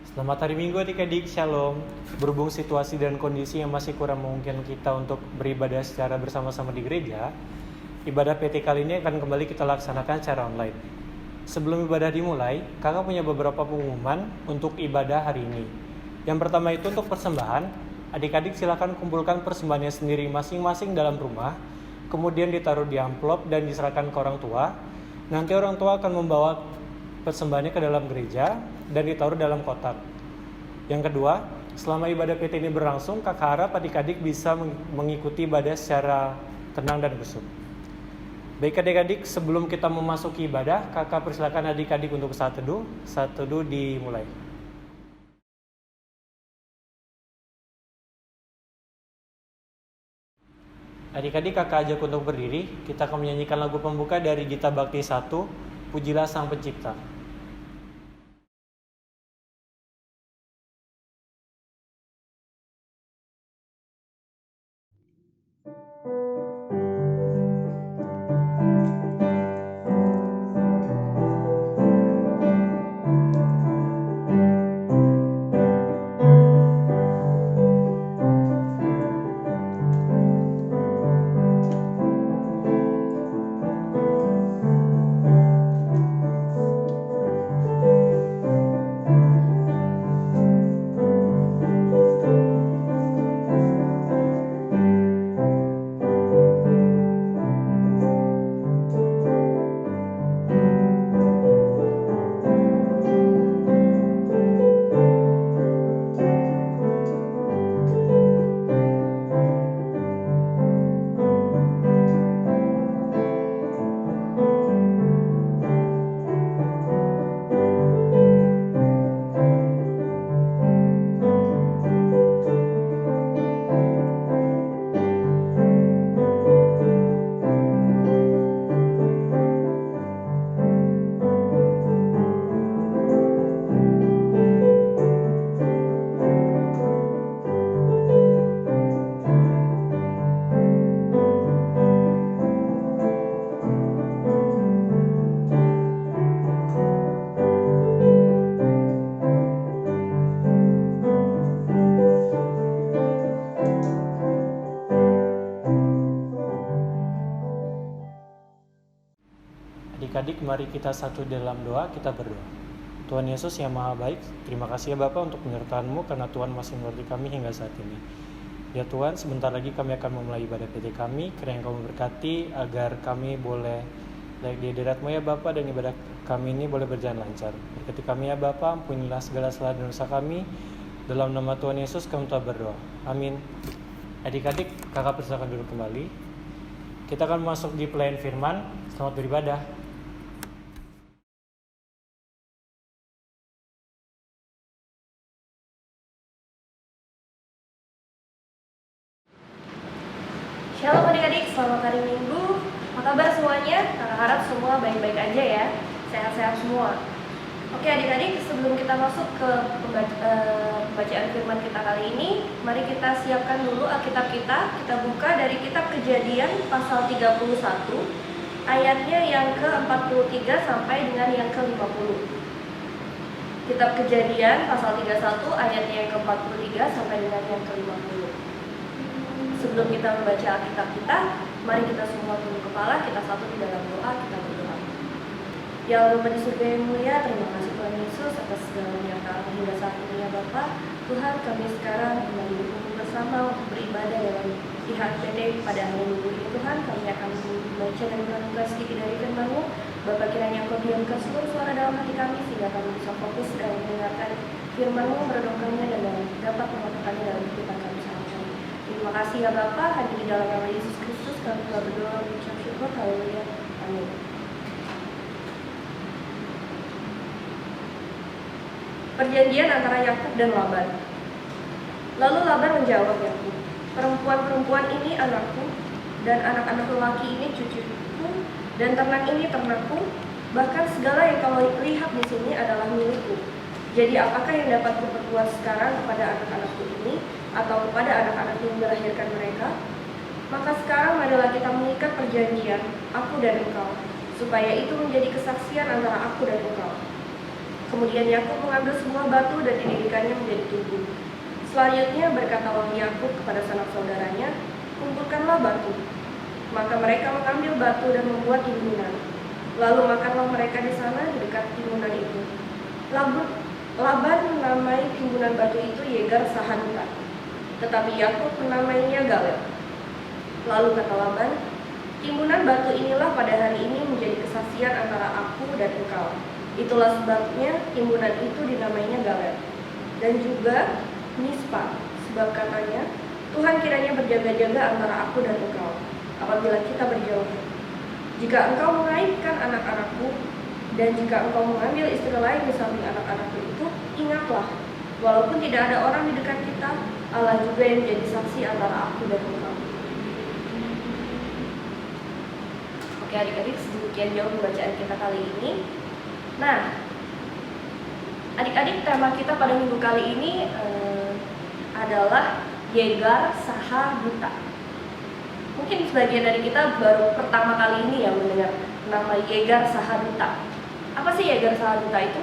Selamat hari Minggu adik-adik, Shalom. Berhubung situasi dan kondisi yang masih kurang memungkinkan kita untuk beribadah secara bersama-sama di gereja, ibadah PT kali ini akan kembali kita laksanakan secara online. Sebelum ibadah dimulai, kakak punya beberapa pengumuman untuk ibadah hari ini. Yang pertama itu untuk persembahan, adik-adik silakan kumpulkan persembahannya sendiri masing-masing dalam rumah, kemudian ditaruh di amplop dan diserahkan ke orang tua. Nanti orang tua akan membawa persembahannya ke dalam gereja dan ditaruh dalam kotak. Yang kedua, selama ibadah PT ini berlangsung, kakak harap adik-adik bisa mengikuti ibadah secara tenang dan khusyuk. Baik adik-adik, sebelum kita memasuki ibadah, kakak persilakan adik-adik untuk saat teduh. Saat teduh dimulai. Adik-adik, kakak ajak untuk berdiri. Kita akan menyanyikan lagu pembuka dari Gita Bakti 1, Pujilah Sang Pencipta. Adik-adik, mari kita satu dalam doa, kita berdoa. Tuhan Yesus yang Maha Baik, terima kasih ya Bapa untuk penyertaan-Mu karena Tuhan masih mengerti kami hingga saat ini. Ya Tuhan, sebentar lagi kami akan memulai ibadah PT kami, kiranya Kau memberkati agar kami boleh layak di hadirat-Mu ya Bapa, dan ibadah kami ini boleh berjalan lancar. Berkati kami ya Bapa, ampunilah segala salah dan dosa kami. Dalam nama Tuhan Yesus kami telah berdoa. Amin. Adik-adik, kakak persilakan duduk kembali. Kita akan masuk di pelayan firman. Selamat beribadah. Shalom adik-adik, selamat hari Minggu. Apa kabar semuanya? Kakak harap semua baik-baik aja ya, sehat-sehat semua. Oke adik-adik, sebelum kita masuk ke pembacaan firman kita kali ini, mari kita siapkan dulu Alkitab kita. Kita buka dari kitab Kejadian pasal 31, ayatnya yang ke-43 sampai dengan yang ke-50. Kitab Kejadian pasal 31, ayatnya yang ke-43 sampai dengan yang ke-50. Sebelum kita membaca Alkitab kita, mari kita semua tunduk kepala, kita satu di dalam doa, kita berdoa. Ya Allah Bapa di surga yang mulia, terima kasih Tuhan Yesus atas segala penyertaan hingga saat ini ya Bapa. Tuhan, kami sekarang kembali berkumpul bersama untuk beribadah dalam pihak PT pada hari Minggu ini. Tuhan, kami akan membaca dan merenungkan sedikit dari firman-Mu. Bapa, kiranya Engkau diamkan seluruh suara dalam hati kami sehingga kami bisa fokus dan mendengarkan firman-Mu, merenungkannya dan dapat melakukannya dalam kehidupan kami sehari-hari. Terima kasih ya Bapa, hanya di dalam nama Yesus Kristus kami telah berdoa mengucap syukur. Haleluya. Amin. Perjanjian antara Yakub dan Laban. Lalu Laban menjawab Yakub, perempuan-perempuan ini anakku, dan anak-anak lelaki ini cucuku, dan ternak ini ternakku, bahkan segala yang kau lihat di sini adalah milikku. Jadi apakah yang dapat kuperbuat sekarang kepada anak-anakku ini atau kepada anak-anak yang melahirkan mereka? Maka sekarang marilah kita mengikat perjanjian, aku dan engkau, supaya itu menjadi kesaksian antara aku dan engkau. Kemudian Yakub mengambil sebuah batu dan didirikannya menjadi tugu. Selanjutnya berkatalah Yakub kepada sanak saudaranya, kumpulkanlah batu. Maka mereka mengambil batu dan membuat timbunan. Lalu makanlah mereka di sana di dekat timbunan itu. Laban menamai timbunan batu itu Yegar Sahaduta, tetapi Yakub menamainya Galed. Lalu kata Laban, timbunan batu inilah pada hari ini menjadi kesaksian antara aku dan engkau. Itulah sebabnya timbunan itu dinamainya Galed. Dan juga Mispa, sebab katanya, Tuhan kiranya berjaga-jaga antara aku dan engkau, apabila kita berjauhan. Jika engkau mengaibkan anak-anakku, dan jika engkau mengambil istri lain di samping anak-anakku itu, ingatlah, walaupun tidak ada orang di dekat kita, Allah juga yang menjadi saksi antara aku dan engkau. Oke adik-adik, sedemikian jauh pembacaan kita kali ini. Nah, adik-adik, tema kita pada minggu kali ini adalah Yegar Sahaduta. Mungkin sebagian dari kita baru pertama kali ini ya mendengar nama Yegar Sahaduta. Apa sih Yegar Sahaduta itu?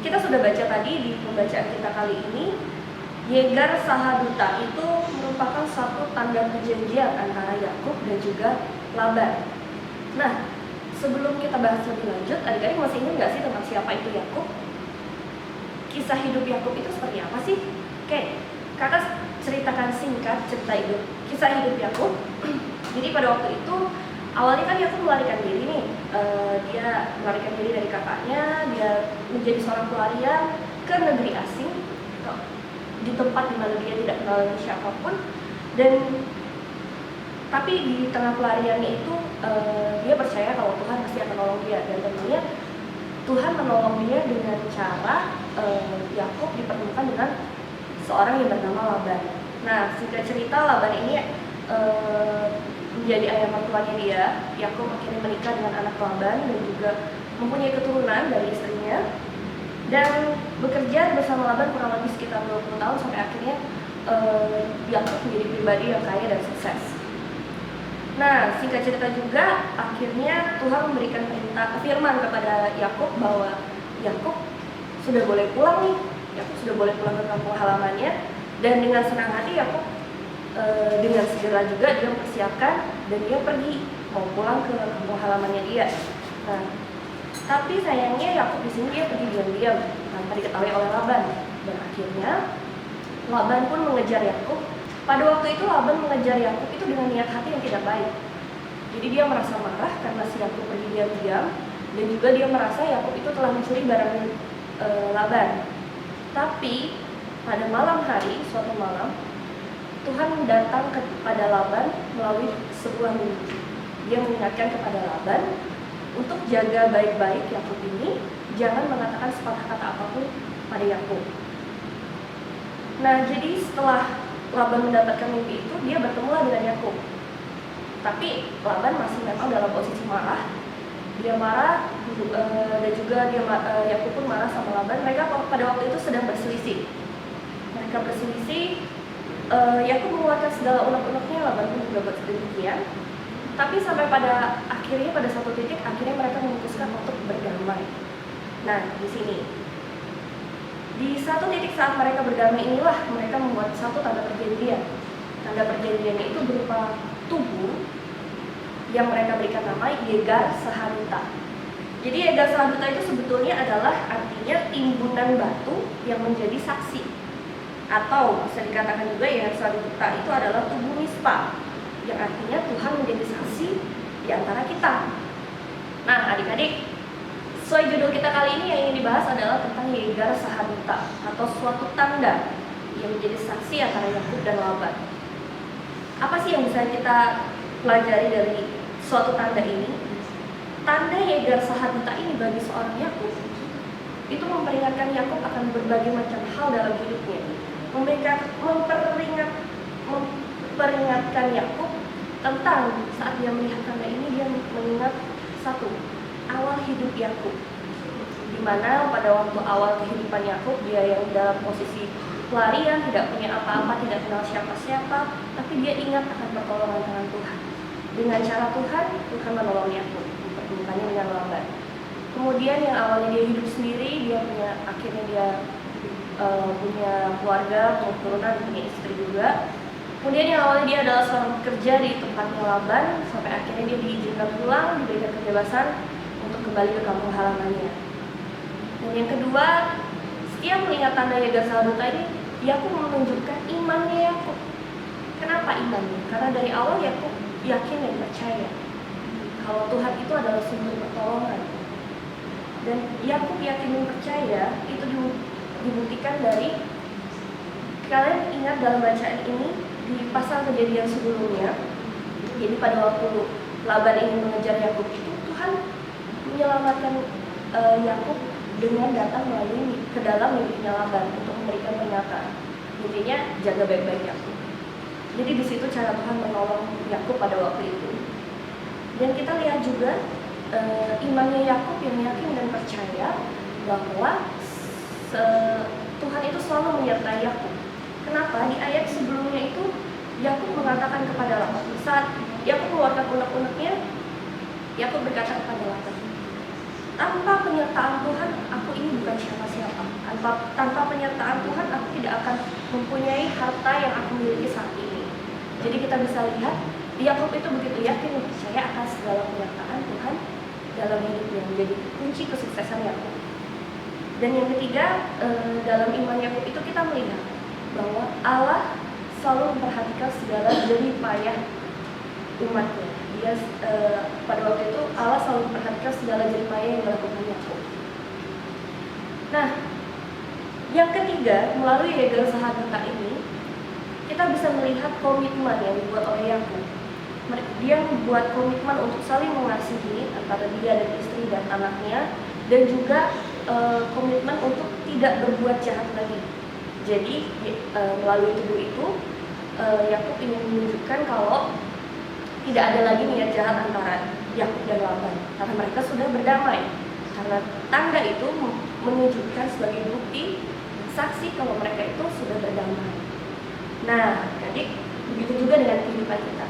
Kita sudah baca tadi di pembacaan kita kali ini. Yegar Sahaduta itu merupakan satu tanda perjanjian antara Yakub dan juga Laban. Nah, sebelum kita bahas lebih lanjut, adik-adik masih ingat nggak sih tentang siapa itu Yakub? Kisah hidup Yakub itu seperti apa sih? Oke, kakak ceritakan singkat kisah hidup Yakub. Jadi pada waktu itu awalnya kan Yakub melarikan diri nih. Dia melarikan diri dari kakaknya, dia menjadi seorang pelarian ke negeri asing, di tempat di mana dia tidak kenal siapapun. Dan tapi di tengah pelariannya itu dia percaya kalau Tuhan pasti akan menolong dia, dan tentunya Tuhan menolong dia dengan cara Yakub dipertemukan dengan seorang yang bernama Laban. Nah, singkat cerita Laban ini menjadi ayah mertuanya dia. Yakub akhirnya menikah dengan anak Laban dan juga mempunyai keturunan dari istrinya, dan bekerja bersama Laban kurang lebih sekitar 20 tahun sampai akhirnya Yakub menjadi pribadi yang kaya dan sukses. Nah, singkat cerita juga akhirnya Tuhan memberikan firman kepada Yakub bahwa Yakub sudah boleh pulang nih. Yakub sudah boleh pulang ke kampung halamannya, dan dengan senang hati Yakub dengan segera juga dia mempersiapkan dan dia pergi mau pulang ke kampung halamannya dia. Nah, tapi sayangnya Yakub di sini dia pergi diam-diam tanpa diketahui oleh Laban, dan akhirnya Laban pun mengejar Yakub. Pada waktu itu Laban mengejar Yakub itu dengan niat hati yang tidak baik. Jadi dia merasa marah karena si Yakub pergi diam-diam, dan juga dia merasa Yakub itu telah mencuri barang Laban. Tapi pada malam hari, suatu malam, Tuhan datang kepada Laban melalui sebuah mimpi. Dia mengingatkan kepada Laban untuk jaga baik-baik Yakub ini, jangan mengatakan sepatah kata apapun pada Yakub. Nah, jadi setelah Laban mendapatkan mimpi itu, dia bertemulah dengan Yakub. Tapi Laban masih memang dalam posisi marah. Dia marah, dan juga Yakub pun marah sama Laban. Mereka pada waktu itu sedang berselisih. Mereka berselisih. Yakub mengeluarkan segala unek-uneknya, Laban pun juga demikian. Tapi sampai pada satu titik, akhirnya mereka memutuskan untuk berdamai. Nah, di sini, di satu titik saat mereka berdamai inilah mereka membuat satu tanda perjanjian. Tanda perjanjiannya itu berupa tubuh yang mereka berikan nama Yegar Sahaduta. Jadi Yegar Sahaduta itu sebetulnya adalah artinya timbunan batu yang menjadi saksi, atau bisa dikatakan juga Yegar Sahaduta itu adalah tubuh Mispa, yang artinya Tuhan menjadi saksi di antara kita. Nah, adik-adik, sesuai judul kita kali ini yang ingin dibahas adalah tentang Yegar Sahaduta, atau suatu tanda yang menjadi saksi antara Yakub dan Laban. Apa sih yang bisa kita pelajari dari suatu tanda ini? Tanda Yegar Sahaduta ini bagi seorang Yakub itu memperingatkan Yakub akan berbagai macam hal dalam hidupnya. Memperingatkan Yakub tentang saat dia melihat tanda ini, dia mengingat satu, awal hidup Yakub. di mana pada waktu awal kehidupan Yakub dia yang dalam posisi pelarian, tidak punya apa-apa, tidak kenal siapa-siapa, tapi dia ingat akan pertolongan tangan Tuhan. Dengan cara Tuhan menolong Yakub, mempertemukannya dengan Laban. Kemudian yang awalnya dia hidup sendiri, akhirnya dia punya keluarga, punya keturunan, punya istri juga. Kemudian yang awalnya dia adalah seorang pekerja di tempatnya Laban, sampai akhirnya dia diizinkan pulang, diberikan kebebasan untuk kembali ke kampung halamannya. Dan yang kedua, setiap melihat tanda Yegar Sahaduta ini, Yakub menunjukkan imannya Yakub. Kenapa imannya? Karena dari awal Yakub yakin dan percaya kalau Tuhan itu adalah sumber pertolongan. Dan Yakub yakin dan percaya itu dibuktikan dari, kalian ingat dalam bacaan ini di pasal Kejadian sebelumnya. Jadi pada waktu Laban ingin mengejar Yakub itu, Tuhan menyelamatkan Yakub dengan datang ke dalam mimpinya Laban untuk memberikan peringatan. Intinya jaga baik-baik Yakub. Jadi di situ cara Tuhan menolong Yakub pada waktu itu. Dan kita lihat juga imannya Yakub yang yakin dan percaya bahwa Tuhan itu selalu menyertai Yakub. Kenapa? Di ayat sebelumnya itu Yakub mengatakan kepada Laban, saat Yakub mengeluarkan unek-uneknya, Yakub berkata kepada Laban, tanpa penyertaan Tuhan, aku ini bukan siapa-siapa. Tanpa penyertaan Tuhan, aku tidak akan mempunyai harta yang aku miliki saat ini. Jadi kita bisa lihat, Yakub itu begitu yakin dan percaya akan segala penyertaan Tuhan dalam hidupnya, menjadi kunci kesuksesan Yakub. Dan yang ketiga, dalam iman Yakub itu kita melihat bahwa Allah selalu memperhatikan segala jerih payah umatnya. Dia pada waktu itu Allah selalu memperhatikan segala jerih payah yang dilakukan Yakub. Nah, yang ketiga, melalui Yegar Sahaduta ini kita bisa melihat komitmen yang dibuat oleh Yakub. Dia membuat komitmen untuk saling mengasihi antara dia dan istri dan anaknya, dan juga komitmen untuk tidak berbuat jahat lagi. Jadi melalui tubuh itu Yakub ingin menunjukkan kalau tidak ada lagi niat jahat antara Yakub dan Laban, karena mereka sudah berdamai. Karena tanda itu menunjukkan sebagai bukti saksi kalau mereka itu sudah berdamai. Nah, jadi begitu juga dengan kehidupan kita.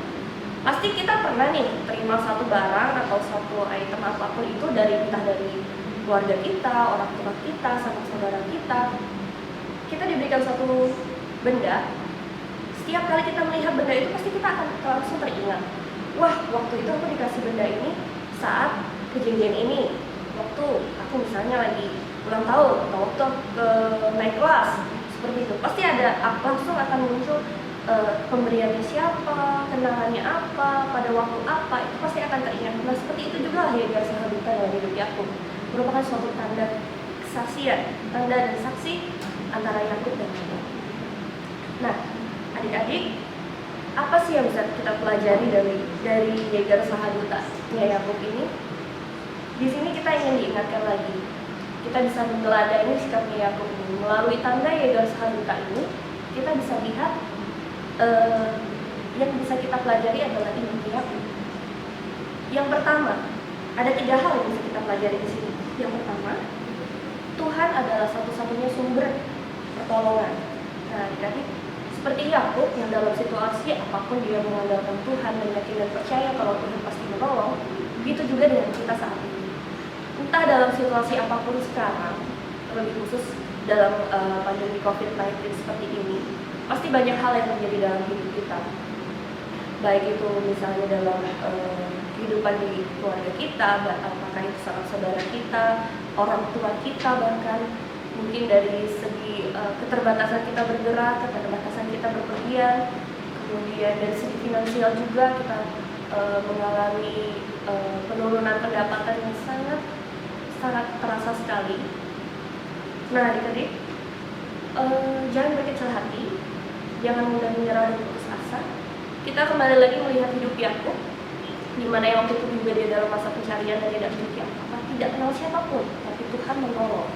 Pasti kita pernah nih terima satu barang atau satu item apapun itu entah dari keluarga kita, orang tua kita, sama saudara kita. Kita diberikan satu benda. Setiap kali kita melihat benda itu pasti kita akan langsung teringat. Wah, waktu itu aku dikasih benda ini saat kejadian ini. Waktu aku misalnya lagi ulang tahun atau waktu naik kelas, seperti itu. Pasti langsung akan muncul pemberiannya siapa, kenangannya apa, pada waktu apa, itu pasti akan teringat. Nah, seperti itu juga Yegar Sahaduta dalam hidup Yakub, merupakan suatu tanda kesaksian, tanda dan saksi antara Yakub dan Laban. Nah, adik-adik, apa sih yang bisa kita pelajari dari Yegar Sahaduta Yakub ini? Di sini kita ingin diingatkan lagi, kita bisa meneladani sikapnya Yakub ini. Melalui tanda Yegar Sahaduta ini, kita bisa lihat yang bisa kita pelajari adalah iman Yakub. Yang pertama, ada 3 hal yang bisa kita pelajari di sini. Yang pertama, Tuhan adalah satu-satunya sumber pertolongan. Nah, jadi seperti Yakub yang dalam situasi apapun dia mengandalkan Tuhan dan yakin dan percaya kalau Tuhan pasti menolong, begitu juga dengan kita saat ini. Entah dalam situasi apapun sekarang, lebih khusus dalam pandemi COVID-19 seperti ini, pasti banyak hal yang terjadi dalam hidup kita. Baik itu misalnya dalam kehidupan di keluarga kita, apakah itu saudara kita, orang tua kita, bahkan mungkin dari segi keterbatasan kita bergerak, keterbatasan kita berpergian, kemudian dari segi finansial juga kita mengalami penurunan pendapatan yang sangat terasa sekali. Nah, adik-adik, jangan berkecil hati, jangan mudah menyerah dan putus asa. Kita kembali lagi melihat hidup Yakub, di mana yang waktu itu juga dia dalam masa pencarian dan tidak memiliki apa-apa, tidak kenal siapapun, tapi Tuhan menolong.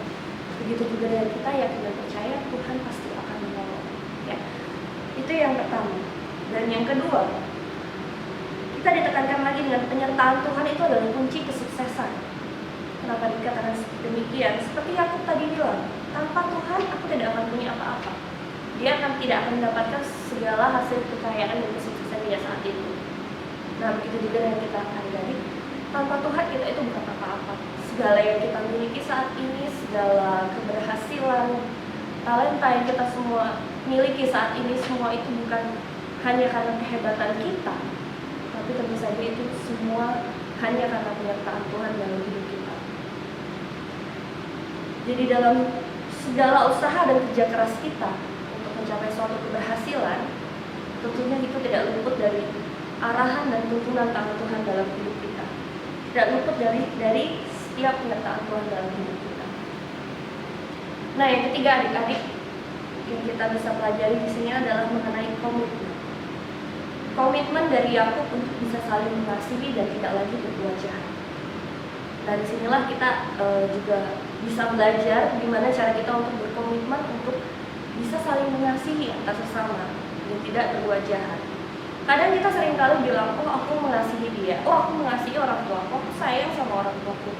Begitu juga dengan kita yakin dan percaya Tuhan pasti akan menolong. Ya, itu yang pertama. Dan yang kedua, kita ditekankan lagi dengan penyertaan Tuhan itu adalah kunci kesuksesan. Maka dikatakan demikian, seperti Yakub tadi bilang, tanpa Tuhan aku tidak akan punya apa-apa. Dia tidak akan mendapatkan segala hasil kekayaan dan kesuksesan dia saat itu. Nah, begitu juga dengan kita adik-adik, tanpa Tuhan kita itu bukan apa-apa. Segala yang kita miliki saat ini, segala keberhasilan, talenta yang kita semua miliki saat ini, semua itu bukan hanya karena kehebatan kita, tapi tentu saja itu semua hanya karena penyertaan Tuhan dalam hidup kita. Jadi dalam segala usaha dan kerja keras kita untuk mencapai suatu keberhasilan, tentunya itu tidak luput dari arahan dan tuntunan tangan Tuhan dalam hidup kita. Tidak luput dari setiap penyertaan Tuhan dalam hidup kita. Nah, yang ketiga adik-adik yang kita bisa pelajari di sini adalah mengenai komitmen. Komitmen dari Yakub untuk bisa saling mengasihi dan tidak lagi berbuat jahat. Dan disinilah kita juga bisa belajar gimana cara kita untuk berkomitmen untuk bisa saling mengasihi antar sesama dan tidak berbuat jahat. Kadang kita sering kali bilang, oh aku mengasihi dia, oh aku mengasihi orang tuaku, aku sayang sama orang tuaku.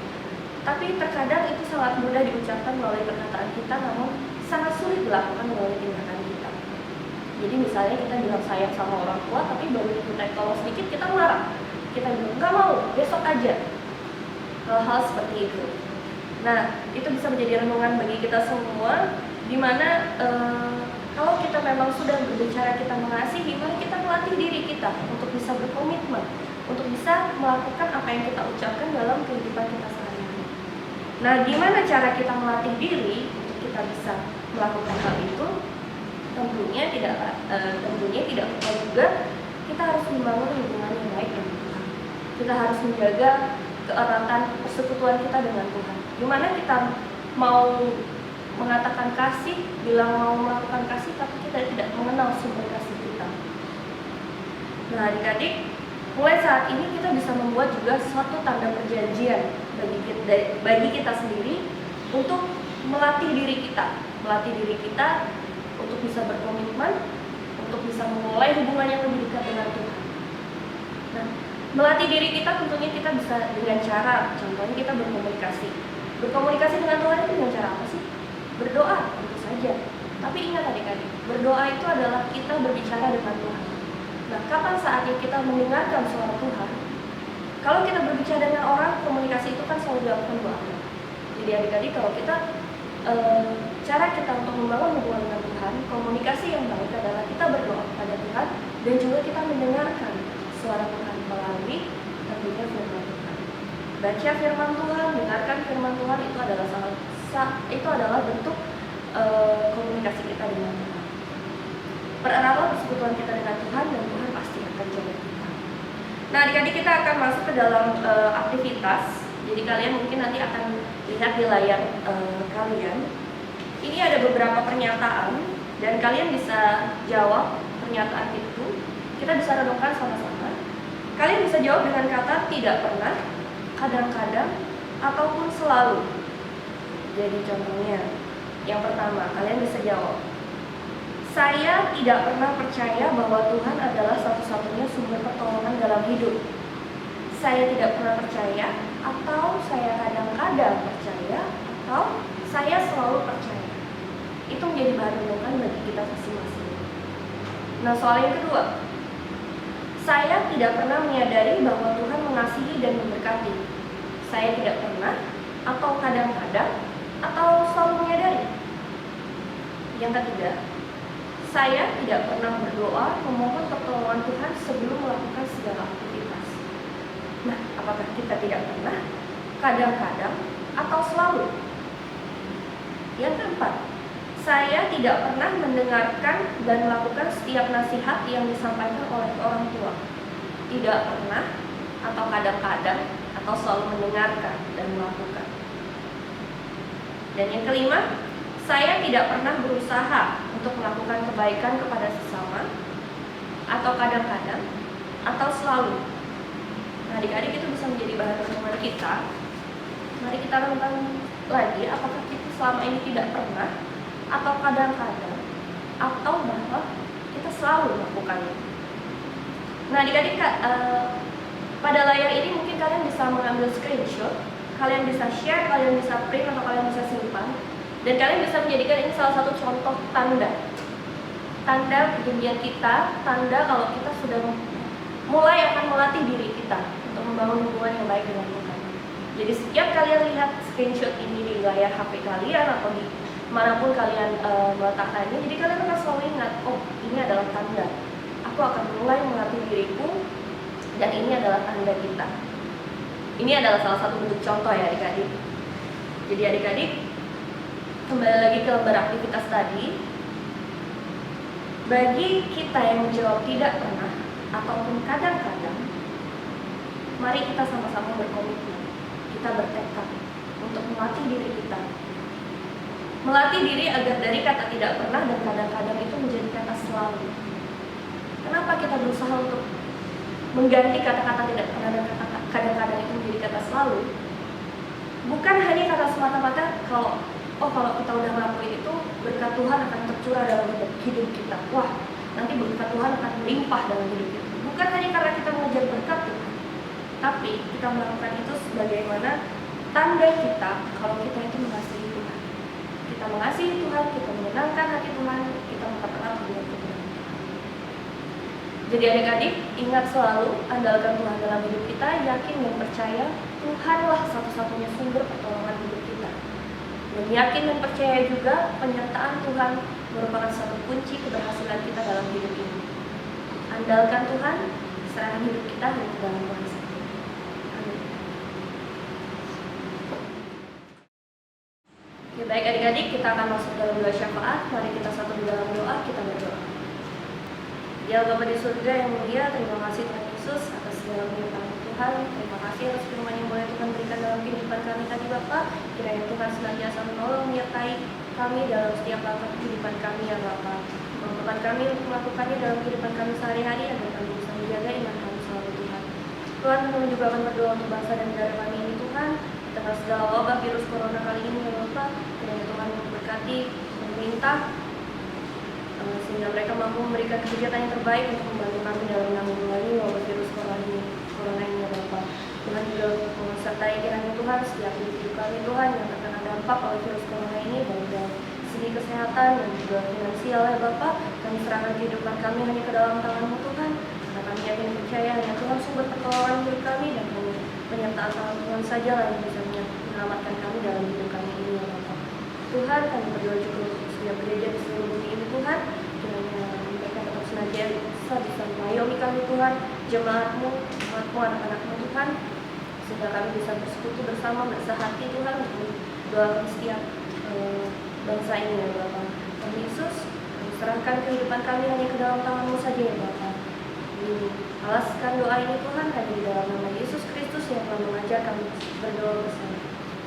Tapi terkadang itu sangat mudah diucapkan melalui perkataan kita, namun sangat sulit dilakukan melalui tindakan kita. Jadi misalnya kita bilang sayang sama orang tua, tapi baru kita tolong sedikit kita marah. Kita bilang nggak mau, besok aja. Hal-hal seperti itu. Nah, itu bisa menjadi renungan bagi kita semua, dimana kalau kita memang sudah berbicara kita mengasihi, mari kita melatih diri kita untuk bisa berkomitmen, untuk bisa melakukan apa yang kita ucapkan dalam kehidupan kita sehari-hari. Nah, gimana cara kita melatih diri untuk kita bisa melakukan hal itu? Tentunya tidak lupa juga kita harus membangun hubungan yang baik dengan Tuhan. Kita harus menjaga keeratan persekutuan kita dengan Tuhan. Gimana kita mau mengatakan kasih, bilang mau melakukan kasih, tapi kita tidak mengenal sumber kasih kita. Nah, adik-adik, mulai saat ini kita bisa membuat juga suatu tanda perjanjian bagi kita sendiri untuk melatih diri kita untuk bisa berkomitmen, untuk bisa memulai hubungan yang lebih dekat dengan Tuhan. Nah, melatih diri kita tentunya kita bisa dengan cara, contohnya kita berkomunikasi. Berkomunikasi dengan Tuhan itu dengan cara apa sih? Berdoa, tentu saja. Tapi ingat adik-adik, berdoa itu adalah kita berbicara dengan Tuhan. Nah, kapan saatnya kita mendengarkan suara Tuhan? Kalau kita berbicara dengan orang, komunikasi itu kan selalu dilakukan dua arah. Jadi adik-adik, kalau kita cara kita untuk membangun hubungan dengan Tuhan, komunikasi yang baik adalah kita berdoa kepada Tuhan dan juga kita mendengarkan suara Tuhan melalui tentunya firman Tuhan. Baca firman Tuhan, dengarkan firman Tuhan, itu adalah bentuk komunikasi kita dengan Tuhan. Pereratlah persekutuan kita dengan Tuhan dan Tuhan pasti akan jaga kita. Nah, adik-adik, kita akan masuk ke dalam aktivitas. Jadi kalian mungkin nanti akan lihat di layar kalian. Ini ada beberapa pernyataan dan kalian bisa jawab pernyataan itu. Kita bisa renungkan sama-sama. Kalian bisa jawab dengan kata tidak pernah, kadang-kadang, ataupun selalu. Jadi contohnya, yang pertama, kalian bisa jawab, saya tidak pernah percaya bahwa Tuhan adalah satu-satunya sumber pertolongan dalam hidup. Saya tidak pernah percaya, atau saya kadang-kadang percaya, atau saya selalu percaya. Itu menjadi bahan renungan bagi kita masing-masing. Nah, soal yang kedua, saya tidak pernah menyadari bahwa Tuhan mengasihi dan memberkati. Saya tidak pernah, atau kadang-kadang, atau selalu menyadari. Yang ketiga, saya tidak pernah berdoa memohon pertolongan Tuhan sebelum melakukan segala aktivitas. Nah, apakah kita tidak pernah, kadang-kadang, atau selalu? Yang keempat, saya tidak pernah mendengarkan dan melakukan setiap nasihat yang disampaikan oleh orang tua. Tidak pernah, atau kadang-kadang, atau selalu mendengarkan dan melakukan. Dan yang kelima, saya tidak pernah berusaha untuk melakukan kebaikan kepada sesama, atau kadang-kadang, atau selalu. Nah, adik-adik, itu bisa menjadi bahan renungan kita. Mari kita renungkan lagi, apakah kita selama ini tidak pernah, atau kadang-kadang, atau bahwa kita selalu melakukannya. Nah, adik-adik, pada layar ini mungkin kalian bisa mengambil screenshot. kalian bisa share, kalian bisa print, atau kalian bisa simpan. Dan kalian bisa menjadikan ini salah satu contoh tanda perjanjian kita, tanda kalau kita sudah mulai akan melatih diri kita untuk membangun hubungan yang baik dengan Tuhan. Jadi setiap kalian lihat screenshot ini di layar HP kalian atau di manapun kalian meletakkannya, jadi kalian akan selalu ingat, oh ini adalah tanda. Aku akan mulai melatih diriku, dan ini adalah tanda kita. Ini adalah salah satu bentuk contoh ya adik-adik. Jadi adik-adik, kembali lagi ke lembar aktivitas tadi. Bagi kita yang menjawab tidak pernah ataupun kadang-kadang, mari kita sama-sama berkomitmen. Kita bertekad untuk melatih diri kita. Melatih diri agar dari kata tidak pernah dan kadang-kadang itu menjadi kata selalu. Kenapa kita berusaha untuk mengganti kata-kata tidak pernah dan kata kadang-kadang itu menjadi kata selalu? Bukan hanya kata semata-mata kalau kita udah ngelakuin itu, berkat Tuhan akan tercurah dalam hidup kita. Wah, nanti berkat Tuhan akan melimpah dalam hidup kita. Bukan hanya karena kita mengejar berkat Tuhan, tapi kita melakukan itu sebagaimana tanda kita kalau kita itu mengasihi Tuhan. Kita mengasihi Tuhan, kita menyenangkan hati Tuhan, kita memperkenalkan hubungan Tuhan. Jadi adik-adik, ingat selalu, andalkan Tuhan dalam hidup kita, yakin dan percaya Tuhanlah satu-satunya sumber pertolongan hidup kita. Dan yakin dan percaya juga penyertaan Tuhan merupakan satu kunci keberhasilan kita dalam hidup ini. Andalkan Tuhan, serahkan hidup kita hanya ke dalam Tuhan saja. Amin. Oke, baik adik-adik, kita akan masuk dalam doa syafaat. Mari kita satu di dalam doa, kita berdoa. Ya Bapa di surga yang mulia, terima kasih Tuhan Yesus atas segala penyertaan Tuhan. Terima kasih atas firman yang boleh Tuhan berikan dalam kehidupan kami tadi Bapa. Kiranya Tuhan senantiasa menolong menyertai kami dalam setiap langkah kehidupan kami ya Bapa. Mampukan kami untuk melakukannya dalam kehidupan kami sehari-hari agar kami bisa menjaga iman kami selalu Tuhan. Tuhan, kami juga akan berdoa untuk bangsa dan negara kami ini Tuhan. Di tengah segala wabah virus corona kali ini ya Bapa, kiranya Tuhan memberkati pemerintah sehingga mereka mampu memberikan kebijakan yang terbaik untuk membantu kami dalam menanggulangi wabah virus corona ini ya Bapa. Tuhan juga mensertai kiranya Tuhan setiap hidup kami Tuhan yang terkena dampak oleh virus corona ini, baik dari segi kesehatan dan juga finansial ya Bapak. Kami serahkan kehidupan kami hanya ke dalam tangan-Mu Tuhan, karena kami yakin dan percaya hanya Tuhan sumber pertolongan hidup kami, dan hanya penyertaan tangan Tuhan saja yang bisa menyelamatkan kami dalam hidup kami ini ya Bapak. Tuhan, kami berdoa juga untuk setiap gereja di seluruh bumi ini Tuhan, kiranya mereka tetap senantiasa bisa mengayomi kami Tuhan, jemaat-Mu, anak-anak-Mu Tuhan, sehingga kami bisa bersekutu bersama, bersahati Tuhan untuk doakan setiap bangsa ini ya Bapak. Tuhan Yesus, kami serahkan kehidupan kami hanya ke dalam tangan-Mu saja ya Bapak. Alaskan doa ini Tuhan hanya di dalam nama Yesus Kristus yang telah mengajar kami berdoa bersama.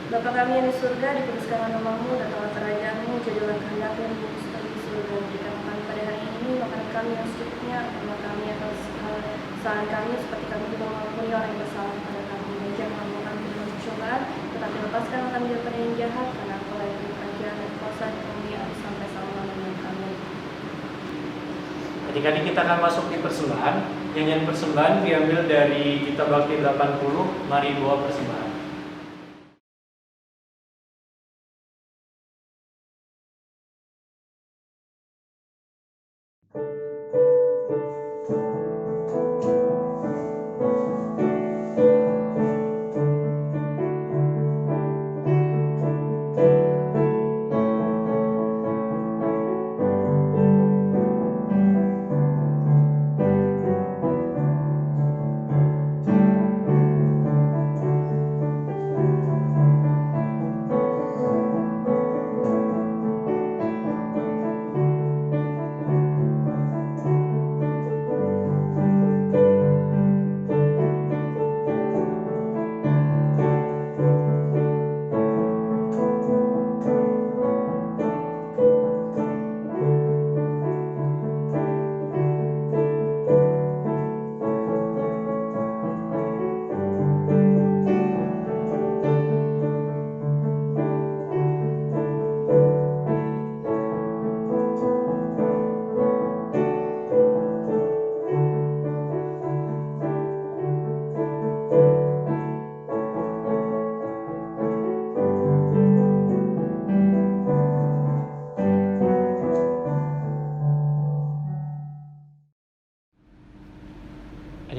Bapa kami yang di surga, dikuduskanlah nama-Mu, datanglah kerajaan-Mu, jadilah kehendak-Mu yang di seperti di surga. Berikan kami pada hari ini makanan kami yang secukupnya, ampunilah kami atas segala kesalahan kami, seperti kami juga mengampuni orang yang bersalah kepada kami. Dan jangan membawa kami ke dalam pencobaan, tetapi lepaskanlah kami daripada yang jahat, karena Engkau yang kerajaan dan kuasa dan kemuliaan sampai selama-lamanya. Amin. Adik-adik, kita akan masuk di persembahan. Nyanyian persembahan diambil dari Kitab Bakti 80, Mari Bawa Persembahan.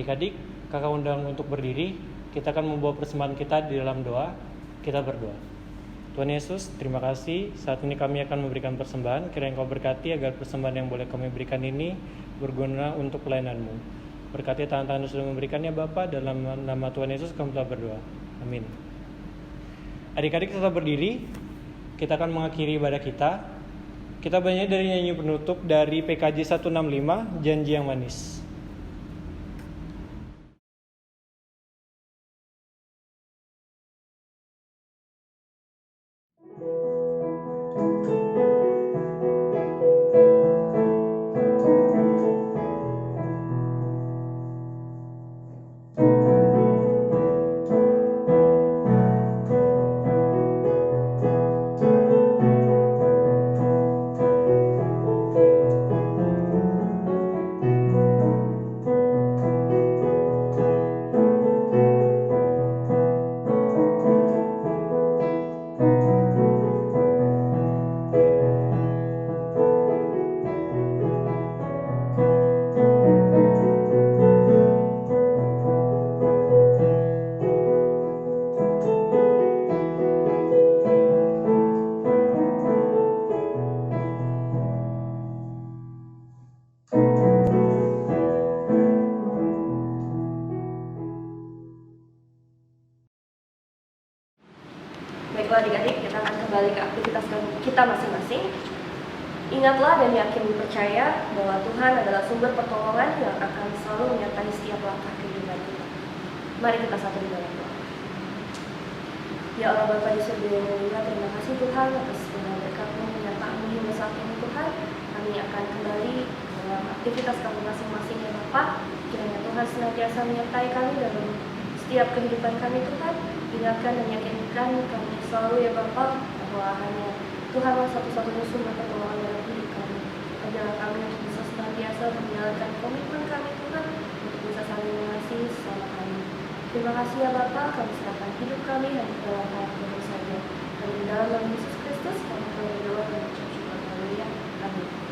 Adik-adik, kakak undang untuk berdiri. Kita akan membawa persembahan kita di dalam doa. Kita berdoa. Tuhan Yesus, terima kasih. Saat ini kami akan memberikan persembahan. Kiranya Engkau berkati agar persembahan yang boleh kami berikan ini berguna untuk pelayanan-Mu. Berkati tangan-tangan yang sudah memberikannya Bapa, dalam nama Tuhan Yesus kami telah berdoa. Amin. Adik-adik tetap berdiri. Kita akan mengakhiri ibadah kita. Kita bernyanyi dari nyanyi penutup dari PKJ 165, Janji yang Manis. Baiklah adik-adik, kita akan kembali ke aktivitas kita masing-masing. Ingatlah dan yakin percaya bahwa Tuhan adalah sumber pertolongan yang akan selalu menyertai setiap langkah kehidupan kita. Mari kita satu di dalam doa. Ya Allah Bapa di surga yang mulia, terima kasih Tuhan atas segala berkat-Mu menyertai hingga saat ini Tuhan. Kami akan kembali dalam aktivitas kami masing-masing ya Bapa. Kiranya Tuhan senantiasa menyertai kami dalam setiap kehidupan kami Tuhan. Ingatkan dan yakinkan kami selalu ya Bapa bahwa hanya Tuhanlah satu-satunya sumber pertolongan dalam hidup kami. Ajarlah kami untuk bisa senantiasa menjalankan komitmen kami Tuhan untuk bisa saling mengasihi sesama kami. Terima kasih ya Bapa, kami serahkan hidup kami hanya ke dalam tangan Tuhan saja. Dan di dalam nama Yesus Kristus kami berdoa dan mengucap syukur. Haleluya. Amin.